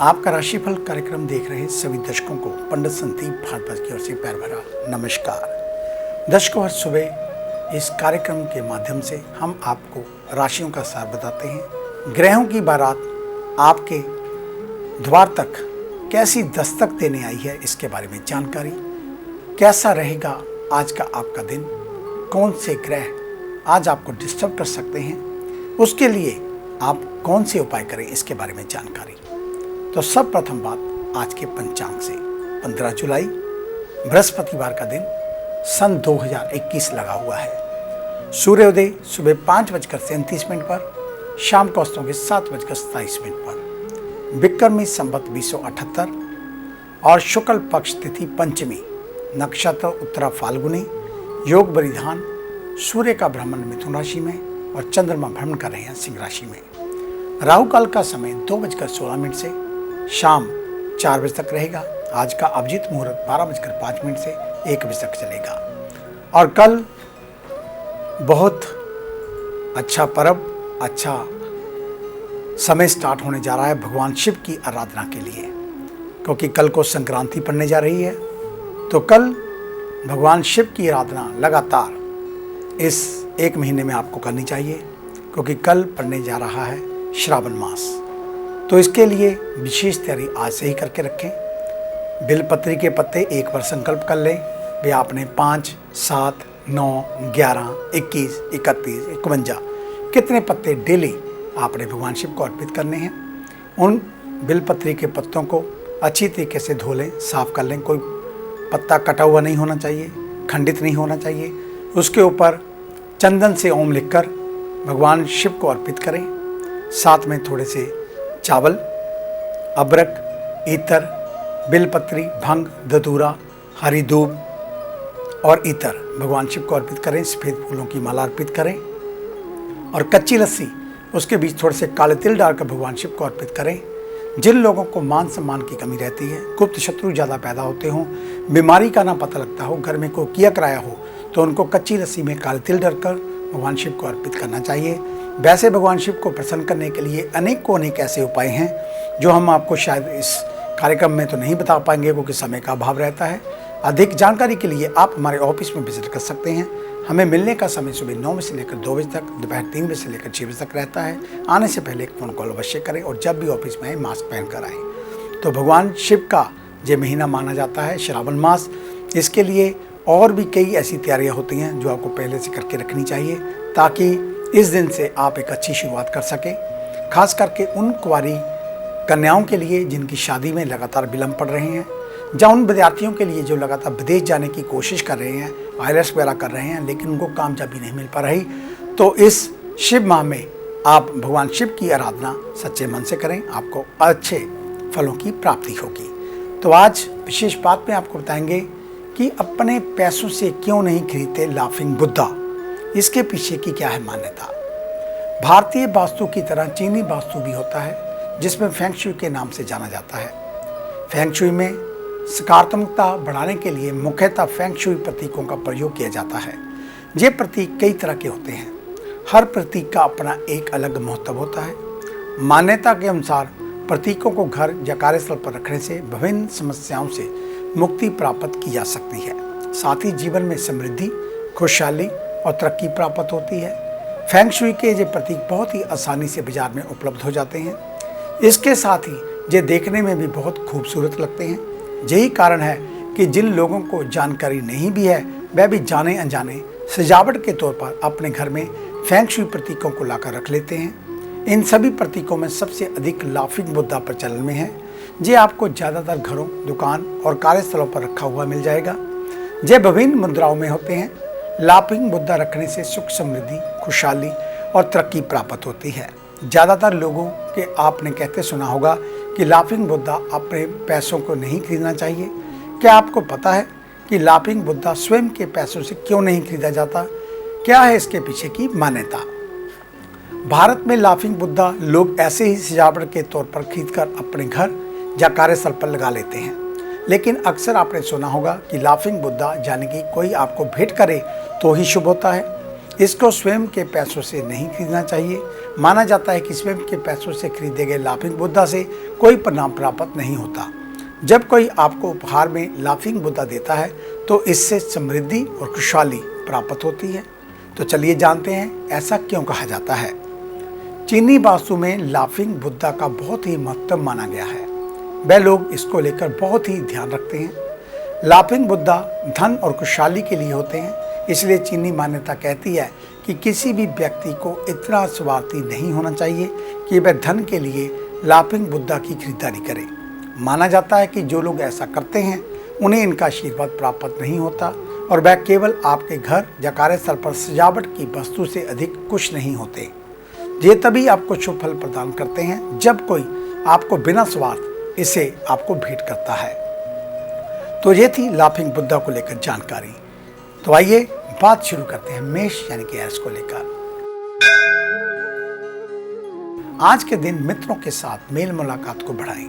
आपका राशिफल कार्यक्रम देख रहे सभी दर्शकों को पंडित संदीप भारद्वाज की ओर से प्यार भरा नमस्कार। दर्शकों, हर सुबह इस कार्यक्रम के माध्यम से हम आपको राशियों का सार बताते हैं। ग्रहों की बारात आपके द्वार तक कैसी दस्तक देने आई है, इसके बारे में जानकारी। कैसा रहेगा आज का आपका दिन, कौन से ग्रह आज आपको डिस्टर्ब कर सकते हैं, उसके लिए आप कौन से उपाय करें, इसके बारे में जानकारी। तो सब प्रथम बात आज के पंचांग से 15 जुलाई बृहस्पतिवार का दिन सन 2021 लगा हुआ है। सूर्योदय सुबह 5:37 पर, शाम को अस्तों के 7:27 पर, विक्रमी संवत 2078 और शुक्ल पक्ष तिथि पंचमी, नक्षत्र उत्तरा फाल्गुनी, योग बलिदान, सूर्य का भ्रमण मिथुन राशि में और चंद्रमा भ्रमण कर रहे हैं सिंह राशि में। राहु काल का समय 2:16 से शाम 4 बजे तक रहेगा। आज का अभिजीत मुहूर्त 12:05 से 1 बजे तक चलेगा। और कल बहुत अच्छा पर्व, अच्छा समय स्टार्ट होने जा रहा है भगवान शिव की आराधना के लिए, क्योंकि कल को संक्रांति पड़ने जा रही है। तो कल भगवान शिव की आराधना लगातार इस 1 महीने में आपको करनी चाहिए, क्योंकि कल पड़ने जा रहा है श्रावण मास। तो इसके लिए विशेष तैयारी आज से ही करके रखें। बिलपत्री के पत्ते एक बार संकल्प कर लें, वे आपने 5, 7, 9, 11, 21, 31, 51 कितने पत्ते डेली आपने भगवान शिव को अर्पित करने हैं। उन बिलपत्री के पत्तों को अच्छी तरीके से धो लें, साफ कर लें। कोई पत्ता कटा हुआ नहीं होना चाहिए, खंडित नहीं होना चाहिए। उसके ऊपर चंदन से ओम लिखकर भगवान शिव को अर्पित करें। साथ में थोड़े से चावल, अबरक, इतर, बिलपत्री, भंग, धतूरा, हरी दूब और इतर भगवान शिव को अर्पित करें। सफेद फूलों की माला अर्पित करें और कच्ची लस्सी, उसके बीच थोड़े से काले तिल डालकर भगवान शिव को अर्पित करें। जिन लोगों को मान सम्मान की कमी रहती है, गुप्त शत्रु ज़्यादा पैदा होते हों, बीमारी का ना पता लगता हो, घर में कोई किया कराया हो, तो उनको कच्ची लस्सी में काले तिल डालकर भगवान शिव को अर्पित करना चाहिए। वैसे भगवान शिव को प्रसन्न करने के लिए अनेक ऐसे उपाय हैं जो हम आपको शायद इस कार्यक्रम में तो नहीं बता पाएंगे, क्योंकि समय का अभाव रहता है। अधिक जानकारी के लिए आप हमारे ऑफिस में विजिट कर सकते हैं। हमें मिलने का समय सुबह 9 बजे से लेकर 2 बजे तक, दोपहर 3 बजे से लेकर 6 बजे तक रहता है। आने से पहले एक फ़ोन कॉल अवश्य करें और जब भी ऑफिस में आए मास्क पहन कर आएँ। तो भगवान शिव का ये महीना माना जाता है श्रावण मास। इसके लिए और भी कई ऐसी तैयारियां होती हैं जो आपको पहले से करके रखनी चाहिए, ताकि इस दिन से आप एक अच्छी शुरुआत कर सकें। खास करके उन कुंवारी कन्याओं के लिए जिनकी शादी में लगातार विलंब पड़ रहे हैं, या उन विद्यार्थियों के लिए जो लगातार विदेश जाने की कोशिश कर रहे हैं, आईएलटीएस वगैरह कर रहे हैं, लेकिन उनको कामयाबी नहीं मिल पा रही। तो इस शिव माह में आप भगवान शिव की आराधना सच्चे मन से करें, आपको अच्छे फलों की प्राप्ति होगी। तो आज विशेष बात में आपको बताएंगे कि अपने पैसों से क्यों नहीं खरीदते लाफिंग बुद्धा, इसके पीछे की क्या है मान्यता। भारतीय वास्तु की तरह चीनी वास्तु भी होता है, जिसमें फेंग शुई के नाम से जाना जाता है। फेंग शुई में सकारात्मकता बढ़ाने के लिए मुख्यतः फेंग शुई प्रतीकों का प्रयोग किया जाता है। ये प्रतीक कई तरह के होते हैं, हर प्रतीक का अपना एक अलग महत्व होता है। मान्यता के अनुसार प्रतीकों को घर या कार्यस्थल पर रखने से विभिन्न समस्याओं से मुक्ति प्राप्त की जा सकती है। साथ ही जीवन में समृद्धि, खुशहाली और तरक्की प्राप्त होती है। फेंग शुई के ये प्रतीक बहुत ही आसानी से बाजार में उपलब्ध हो जाते हैं। इसके साथ ही ये देखने में भी बहुत खूबसूरत लगते हैं। यही कारण है कि जिन लोगों को जानकारी नहीं भी है, वह भी जाने अनजाने सजावट के तौर पर अपने घर में फेंग शुई प्रतीकों को लाकर रख लेते हैं। इन सभी प्रतीकों में सबसे अधिक लाफिंग बुद्धा प्रचलन में है। ये आपको ज़्यादातर घरों, दुकान और कार्यस्थलों पर रखा हुआ मिल जाएगा। ये विभिन्न मुद्राओं में होते हैं। लाफिंग बुद्धा रखने से सुख, समृद्धि, खुशहाली और तरक्की प्राप्त होती है। ज़्यादातर लोगों के आपने कहते सुना होगा कि लाफिंग बुद्धा अपने पैसों को नहीं खरीदना चाहिए। क्या आपको पता है कि लाफिंग बुद्धा स्वयं के पैसों से क्यों नहीं खरीदा जाता? क्या है इसके पीछे की मान्यता? भारत में लाफिंग बुद्धा लोग ऐसे ही सजावट के तौर पर खरीदकर अपने घर या कार्यस्थल पर लगा लेते हैं, लेकिन अक्सर आपने सुना होगा कि लाफिंग बुद्धा यानी कि कोई आपको भेंट करे तो ही शुभ होता है। इसको स्वयं के पैसों से नहीं खरीदना चाहिए, माना जाता है कि स्वयं के पैसों से खरीदे गए लाफिंग बुद्धा से कोई परिणाम प्राप्त नहीं होता। जब कोई आपको उपहार में लाफिंग बुद्धा देता है तो इससे समृद्धि और खुशहाली प्राप्त होती है। तो चलिए जानते हैं ऐसा क्यों कहा जाता है। चीनी वास्तु में लाफिंग बुद्धा का बहुत ही महत्व माना गया है। वह लोग इसको लेकर बहुत ही ध्यान रखते हैं। लाफिंग बुद्धा धन और खुशहाली के लिए होते हैं, इसलिए चीनी मान्यता कहती है कि किसी भी व्यक्ति को इतना स्वार्थी नहीं होना चाहिए कि वह धन के लिए लाफिंग बुद्धा की खरीदारी करे। माना जाता है कि जो लोग ऐसा करते हैं उन्हें इनका आशीर्वाद प्राप्त नहीं होता और वह केवल आपके घर या कार्यस्थल पर सजावट की वस्तु से अधिक खुश नहीं होते। ये तभी आपको शुभ फल प्रदान करते हैं जब कोई आपको बिना स्वार्थ इसे आपको भेंट करता है। तो ये थी लाफिंग बुद्धा को लेकर जानकारी। तो आइए बात शुरू करते हैं मेष यानी कि एस को लेकर। आज के दिन मित्रों के साथ मेल मुलाकात को बढ़ाएं।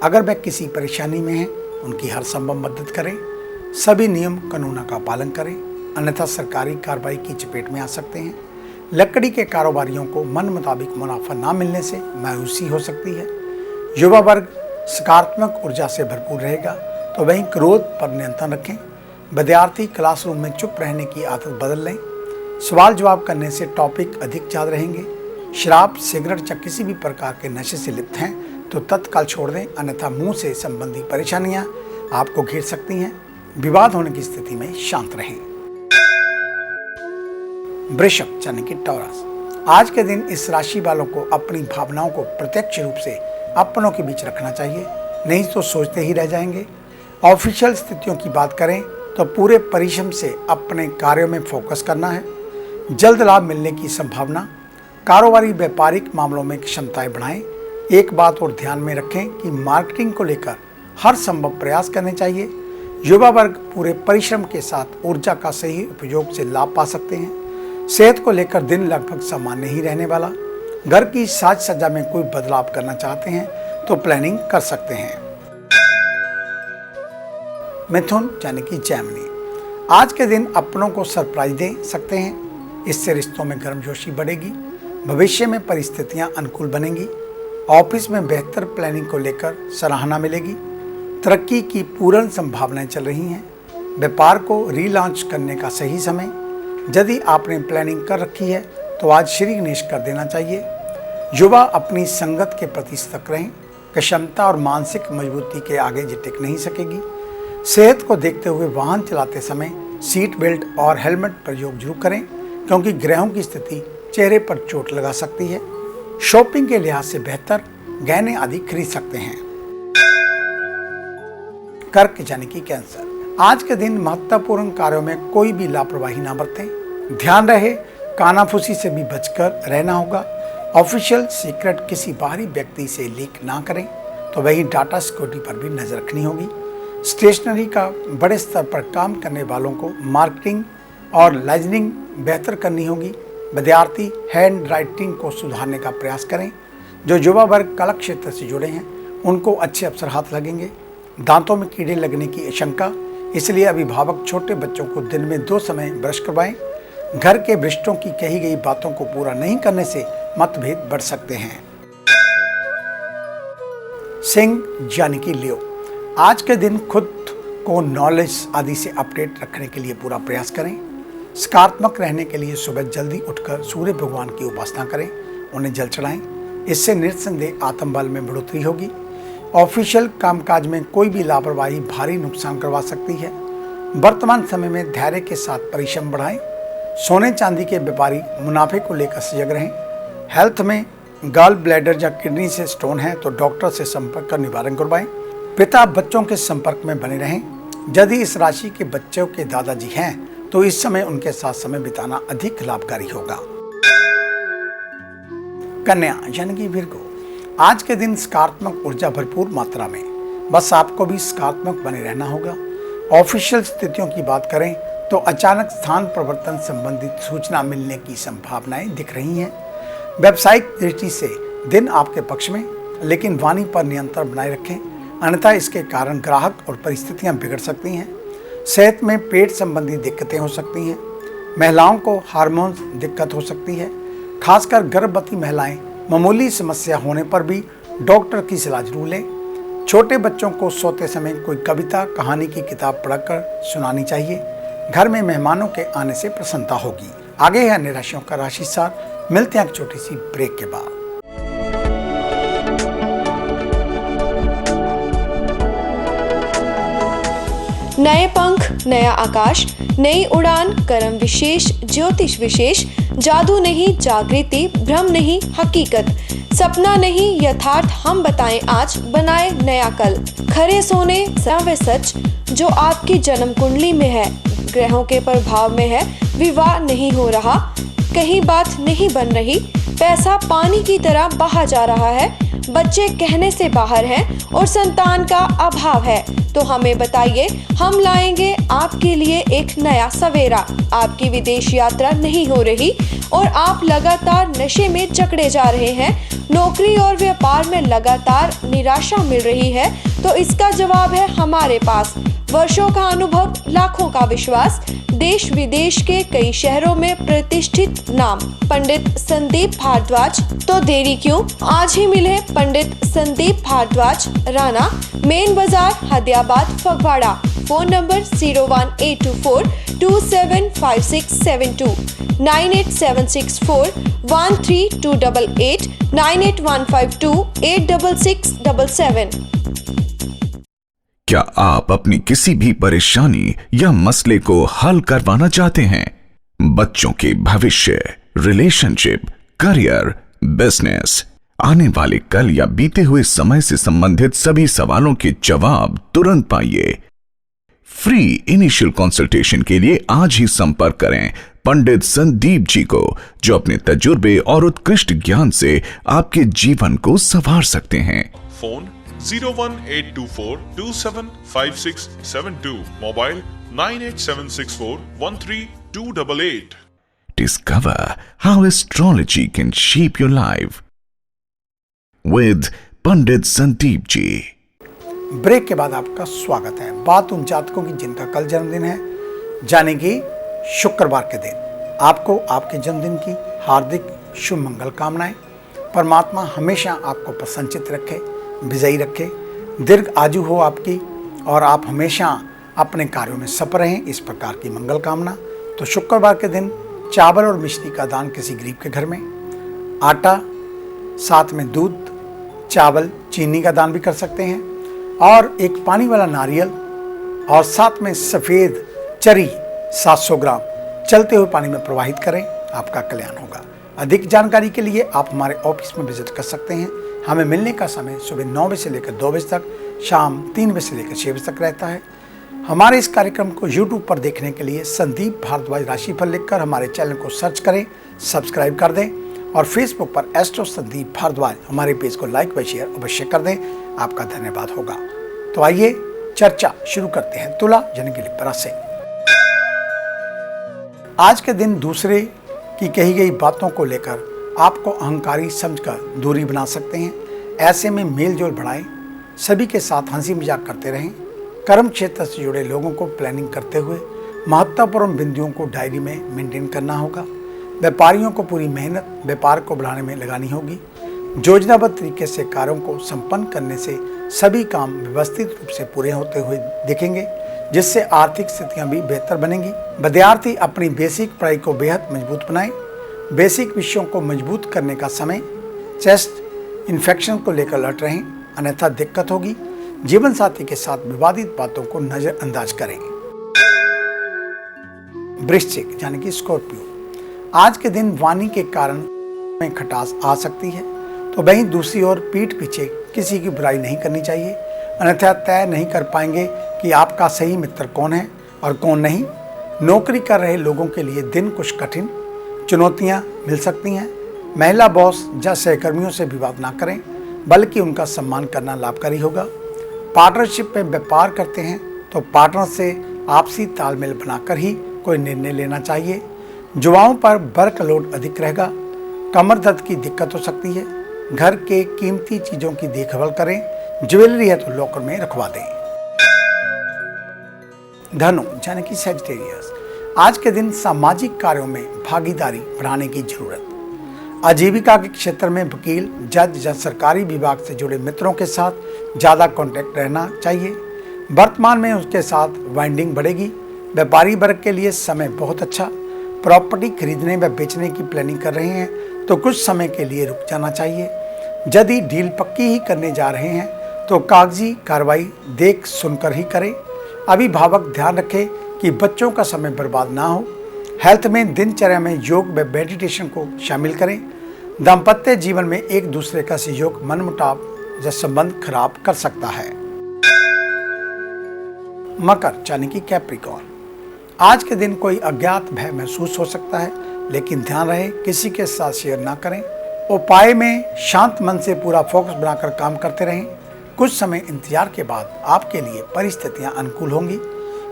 अगर वह किसी परेशानी में है उनकी हर संभव मदद करें। सभी नियम कानूनों का पालन करें, अन्यथा सरकारी कार्रवाई की चपेट में आ सकते हैं। लकड़ी के कारोबारियों को मन मुताबिक मुनाफा ना मिलने से मायूसी हो सकती है। युवा वर्ग सकारात्मक ऊर्जा से भरपूर रहेगा, तो वहीं क्रोध पर नियंत्रण रखें। विद्यार्थी क्लासरूम में चुप रहने की आदत बदल लें। सवाल जवाब करने से टॉपिक अधिक याद रहेंगे। शराब, सिगरेट या किसी भी प्रकार के नशे से लिप्त हैं तो तत्काल छोड़ दें, अन्यथा मुंह से संबंधी परेशानियां आपको घेर सकती हैं। विवाद होने की स्थिति में शांत रहें। वृषभ यानी कि टॉरस, आज के दिन इस राशि वालों को अपनी भावनाओं को प्रत्यक्ष रूप से अपनों के बीच रखना चाहिए, नहीं तो सोचते ही रह जाएंगे। ऑफिशियल स्थितियों की बात करें तो पूरे परिश्रम से अपने कार्यों में फोकस करना है। जल्द लाभ मिलने की संभावना। कारोबारी व्यापारिक मामलों में क्षमताएं बढ़ाएं। एक बात और ध्यान में रखें कि मार्केटिंग को लेकर हर संभव प्रयास करने चाहिए। युवा वर्ग पूरे परिश्रम के साथ ऊर्जा का सही उपयोग से लाभ पा सकते हैं। सेहत को लेकर दिन लगभग सामान्य ही रहने वाला। घर की साज सज्जा में कोई बदलाव करना चाहते हैं तो प्लानिंग कर सकते हैं। मिथुन यानी कि जैमिनी, आज के दिन अपनों को सरप्राइज दे सकते हैं। इससे रिश्तों में गर्मजोशी बढ़ेगी। भविष्य में परिस्थितियां अनुकूल बनेंगी। ऑफिस में बेहतर प्लानिंग को लेकर सराहना मिलेगी। तरक्की की पूर्ण संभावनाएं चल रही हैं। व्यापार को रीलॉन्च करने का सही समय। यदि आपने प्लानिंग कर रखी है तो आज श्री गणेश कर देना चाहिए। युवा अपनी संगत के प्रति सतर्क रहें। क्षमता और मानसिक मजबूती के आगे ये टिक नहीं सकेगी। सेहत को देखते हुए वाहन चलाते समय सीट बेल्ट और हेलमेट प्रयोग जरूर करें, क्योंकि ग्रहों की स्थिति चेहरे पर चोट लगा सकती है। शॉपिंग के लिहाज से बेहतर गहने आदि खरीद सकते हैं। कर्क यानी कि कैंसर, आज के दिन महत्वपूर्ण कार्यों में कोई भी लापरवाही ना बरतें। ध्यान रहे कानाफूसी से भी बचकर रहना होगा। ऑफिशियल सीक्रेट किसी बाहरी व्यक्ति से लीक ना करें, तो वहीं डाटा सिक्योरिटी पर भी नजर रखनी होगी। स्टेशनरी का बड़े स्तर पर काम करने वालों को मार्केटिंग और लाइजनिंग बेहतर करनी होगी। विद्यार्थी हैंड राइटिंग को सुधारने का प्रयास करें। जो युवा वर्ग कला क्षेत्र से जुड़े हैं उनको अच्छे अवसर हाथ लगेंगे। दांतों में कीड़े लगने की आशंका, इसलिए अभिभावक छोटे बच्चों को दिन में 2 समय ब्रश करवाएं। घर के वरिष्ठों की कही गई बातों को पूरा नहीं करने से मतभेद बढ़ सकते हैं। सिंह यानी कि लियो, आज के दिन खुद को नॉलेज आदि से अपडेट रखने के लिए पूरा प्रयास करें। सकारात्मक रहने के लिए सुबह जल्दी उठकर सूर्य भगवान की उपासना करें, उन्हें जल चढ़ाएं। इससे निस्संदेह आत्मबल में बढ़ोतरी होगी। ऑफिशियल कामकाज में कोई भी लापरवाही भारी नुकसान करवा सकती है। वर्तमान समय में धैर्य के साथ परिश्रम बढ़ाएं। सोने चांदी के व्यापारी मुनाफे को लेकर सजग रहें। हेल्थ में गॉल ब्लैडर या किडनी से स्टोन है तो डॉक्टर से संपर्क कर निवारण करवाएं। पिता बच्चों के संपर्क में बने रहें। यदि इस राशि के बच्चों के दादाजी हैं तो इस समय उनके साथ समय बिताना अधिक लाभकारी होगा। कन्या यानी कि विर्गो, आज के दिन सकारात्मक ऊर्जा भरपूर मात्रा में, बस आपको भी सकारात्मक बने रहना होगा। ऑफिशियल स्थितियों की बात करें तो अचानक स्थान परिवर्तन संबंधित सूचना मिलने की संभावनाएं दिख रही हैं। व्यावसायिक दृष्टि से दिन आपके पक्ष में, लेकिन वाणी पर नियंत्रण बनाए रखें, अन्यथा इसके कारण ग्राहक और परिस्थितियां बिगड़ सकती हैं। सेहत में पेट संबंधी दिक्कतें हो सकती हैं। महिलाओं को हार्मोन दिक्कत हो सकती है। खासकर गर्भवती महिलाएं मामूली समस्या होने पर भी डॉक्टर की सलाह जरूर लें। छोटे बच्चों को सोते समय कोई कविता कहानी की किताब पढ़कर सुनानी चाहिए। घर में मेहमानों के आने से प्रसन्नता होगी। आगे है अन्य राशियों का राशि सार। मिलते हैं एक छोटी सी ब्रेक के बाद। नए पंख, नया आकाश, नई उड़ान, कर्म विशेष, ज्योतिष विशेष, जादू नहीं जागृति, भ्रम नहीं हकीकत, सपना नहीं यथार्थ, हम बताएं आज, बनाए नया कल। खरे सोने व सच जो आपकी जन्म कुंडली में है, ग्रहों के प्रभाव में है, विवाह नहीं हो रहा, कहीं बात नहीं बन रही, पैसा पानी की तरह बहा जा रहा है, बच्चे कहने से बाहर हैं और संतान का अभाव है, तो हमें बताइए, हम लाएंगे आपके लिए एक नया सवेरा। आपकी विदेश यात्रा नहीं हो रही और आप लगातार नशे में जकड़े जा रहे हैं, नौकरी और व्यापार में लगातार निराशा मिल रही है, तो इसका जवाब है हमारे पास। वर्षों का अनुभव, लाखों का विश्वास, देश विदेश के कई शहरों में प्रतिष्ठित नाम पंडित संदीप भारद्वाज। तो देरी क्यों, आज ही मिले पंडित संदीप भारद्वाज, राणा, मेन बाजार, हदियाबाद, फगवाड़ा। Phone number 01824275672, 9876413288, 9815286677। क्या आप अपनी किसी भी परेशानी या मसले को हल करवाना चाहते हैं? बच्चों के भविष्य, रिलेशनशिप, करियर, बिजनेस, आने वाले कल या बीते हुए समय से संबंधित सभी सवालों के जवाब तुरंत पाइए। फ्री इनिशियल कंसल्टेशन के लिए आज ही संपर्क करें पंडित संदीप जी को, जो अपने तजुर्बे और उत्कृष्ट ज्ञान से आपके जीवन को संवार सकते हैं। Phone 01824275672, mobile 9876413288। Discover how astrology can shape your life with Pandit Sandeep ji. Break के बाद आपका स्वागत है। बात उन जातकों की जिनका कल जन्मदिन है, यानी कि शुक्रवार के दिन। आपको आपके जन्मदिन की हार्दिक शुभ मंगल कामनाएं। परमात्मा हमेशा आपको प्रसन्नचित रखे, विजयी रखे, दीर्घ आयु हो आपकी और आप हमेशा अपने कार्यों में सफल रहें, इस प्रकार की मंगल कामना। तो शुक्रवार के दिन चावल और मिश्री का दान किसी गरीब के घर में, आटा, साथ में दूध, चावल, चीनी का दान भी कर सकते हैं, और एक पानी वाला नारियल और साथ में सफ़ेद चरी 700 ग्राम चलते हुए पानी में प्रवाहित करें, आपका कल्याण होगा। अधिक जानकारी के लिए आप हमारे ऑफिस में विजिट कर सकते हैं। हमें मिलने का समय सुबह 9 बजे से लेकर 2 बजे तक, शाम 3 बजे से लेकर 6 बजे तक रहता है। हमारे इस कार्यक्रम को YouTube पर देखने के लिए संदीप भारद्वाज राशिफल लिखकर हमारे चैनल को सर्च करें, सब्सक्राइब कर दें, और फेसबुक पर एस्ट्रो संदीप भारद्वाज हमारे पेज को लाइक व शेयर अवश्य कर दें, आपका धन्यवाद होगा। तो आइए चर्चा शुरू करते हैं तुला यानी कि लिब्रा से। आज के दिन दूसरे की कही गई बातों को लेकर आपको अहंकारी समझकर दूरी बना सकते हैं। ऐसे में मेल जोल बढ़ाएं, सभी के साथ हंसी मजाक करते रहें। कर्म क्षेत्र से जुड़े लोगों को प्लानिंग करते हुए महत्वपूर्ण बिंदुओं को डायरी में मेंटेन करना होगा। व्यापारियों को पूरी मेहनत व्यापार को बढ़ाने में लगानी होगी। योजनाबद्ध तरीके से कार्यों को संपन्न करने से सभी काम व्यवस्थित रूप से पूरे होते हुए दिखेंगे, जिससे आर्थिक स्थितियां भी बेहतर बनेंगी। विद्यार्थी अपनी बेसिक पढ़ाई को बेहद मजबूत बनाएं। बेसिक विषयों को मजबूत करने का समय। चेस्ट इन्फेक्शन को लेकर अलर्ट रहें, अन्यथा दिक्कत होगी। जीवन साथी के साथ विवादित बातों को नजरअंदाज करें। वृश्चिक यानी कि स्कॉर्पियो, आज के दिन वाणी के कारण में खटास आ सकती है, तो वहीं दूसरी ओर पीठ पीछे किसी की बुराई नहीं करनी चाहिए, अन्यथा तय नहीं कर पाएंगे कि आपका सही मित्र कौन है और कौन नहीं। नौकरी कर रहे लोगों के लिए दिन कुछ कठिन, चुनौतियां मिल सकती हैं। महिला बॉस या सहकर्मियों से विवाद ना करें, बल्कि उनका सम्मान करना लाभकारी होगा। पार्टनरशिप में व्यापार करते हैं तो पार्टनर से आपसी तालमेल बनाकर ही कोई निर्णय लेना चाहिए। युवाओं पर वर्कलोड अधिक रहेगा, कमर दर्द की दिक्कत हो सकती है। घर के कीमती चीजों की देखभाल करें, ज्वेलरी है तो लॉकर में रखवा दें। धनु यानी कि सैजिटेरियस, आज के दिन सामाजिक कार्यों में भागीदारी बढ़ाने की जरूरत। आजीविका के क्षेत्र में वकील, जज या सरकारी विभाग से जुड़े मित्रों के साथ ज़्यादा कांटेक्ट रहना चाहिए। वर्तमान में उसके साथ वाइंडिंग बढ़ेगी। व्यापारी वर्ग के लिए समय बहुत अच्छा। प्रॉपर्टी खरीदने व बेचने की प्लानिंग कर रहे हैं तो कुछ समय के लिए रुक जाना चाहिए। यदि डील पक्की ही करने जा रहे हैं तो कागजी कार्रवाई देख सुनकर ही करें। अभिभावक ध्यान रखें कि बच्चों का समय बर्बाद ना हो। हेल्थ में दिनचर्या में योग व मेडिटेशन को शामिल करें। दाम्पत्य जीवन में एक दूसरे का सहयोग मनमुटाव या संबंध खराब कर सकता है। मकर यानी कि कैप्रिकॉर्न, आज के दिन कोई अज्ञात भय महसूस हो सकता है, लेकिन ध्यान रहे किसी के साथ शेयर ना करें। उपाय में शांत मन से पूरा फोकस बनाकर काम करते रहें। कुछ समय इंतजार के बाद आपके लिए परिस्थितियां अनुकूल होंगी।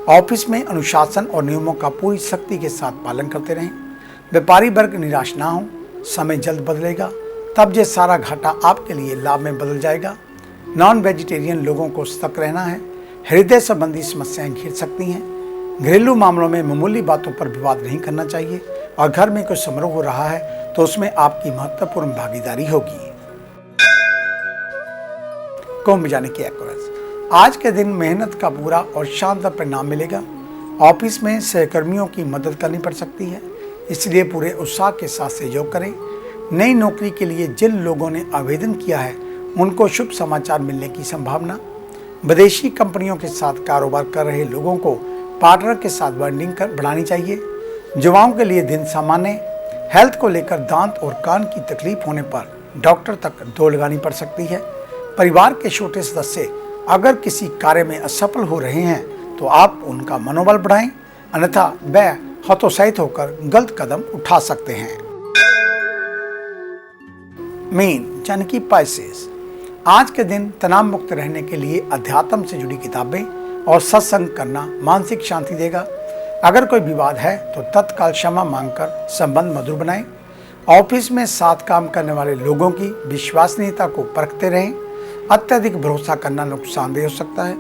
ऑफिस में अनुशासन और नियमों का पूरी सख्ती के साथ पालन करते रहें। व्यापारी वर्ग निराश ना हो, समय जल्द बदलेगा, तब ये सारा घाटा आपके लिए लाभ में बदल जाएगा। नॉन वेजिटेरियन लोगों को सतर्क रहना है। हृदय संबंधी समस्याएं घिर सकती हैं। घरेलू मामलों में मामूली बातों पर विवाद नहीं करना चाहिए और घर में कोई समारोह हो रहा है तो उसमें आपकी महत्वपूर्ण भागीदारी होगी। कुंभ यानी कि एक्वेरियस, आज के दिन मेहनत का पूरा और शानदार परिणाम मिलेगा। ऑफिस में सहकर्मियों की मदद करनी पड़ सकती है, इसलिए पूरे उत्साह के साथ सहयोग करें। नई नौकरी के लिए जिन लोगों ने आवेदन किया है उनको शुभ समाचार मिलने की संभावना। विदेशी कंपनियों के साथ कारोबार कर रहे लोगों को पार्टनर के साथ बॉन्डिंग बढ़ानी चाहिए। युवाओं के लिए दिन सामान्य। हेल्थ को लेकर दांत और कान की तकलीफ होने पर डॉक्टर तक दौड़ लगानी पड़ सकती है। परिवार के छोटे सदस्य अगर किसी कार्य में असफल हो रहे हैं तो आप उनका मनोबल बढ़ाएं, अन्यथा वह हतोत्साहित होकर गलत कदम उठा सकते हैं। मीन यानी कि पाइसेस, आज के दिन तनाव मुक्त रहने के लिए अध्यात्म से जुड़ी किताबें और सत्संग करना मानसिक शांति देगा। अगर कोई विवाद है तो तत्काल क्षमा मांगकर संबंध मधुर बनाएं। ऑफिस में साथ काम करने वाले लोगों की विश्वसनीयता को परखते रहें। अत्यधिक भरोसा करना नुकसानदेह हो सकता है।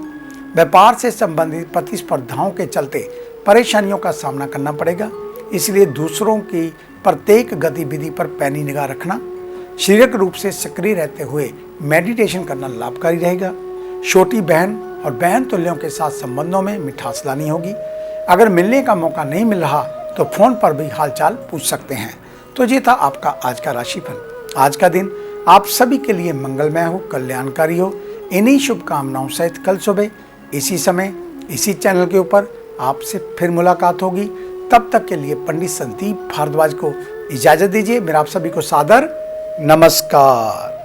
व्यापार से संबंधित प्रतिस्पर्धाओं के चलते परेशानियों का सामना करना पड़ेगा, इसलिए दूसरों की प्रत्येक गतिविधि पर पैनी निगाह रखना। शारीरिक रूप से सक्रिय रहते हुए मेडिटेशन करना लाभकारी रहेगा। छोटी बहन और बहन तुल्यों के साथ संबंधों में मिठास लानी होगी। अगर मिलने का मौका नहीं मिल रहा तो फोन पर भी हालचाल पूछ सकते हैं। तो ये था आपका आज का राशिफल। आज का दिन आप सभी के लिए मंगलमय हो, कल्याणकारी हो। इन्हीं शुभकामनाओं सहित कल सुबह इसी समय इसी चैनल के ऊपर आपसे फिर मुलाकात होगी। तब तक के लिए पंडित संदीप भारद्वाज को इजाजत दीजिए। मेरा आप सभी को सादर नमस्कार।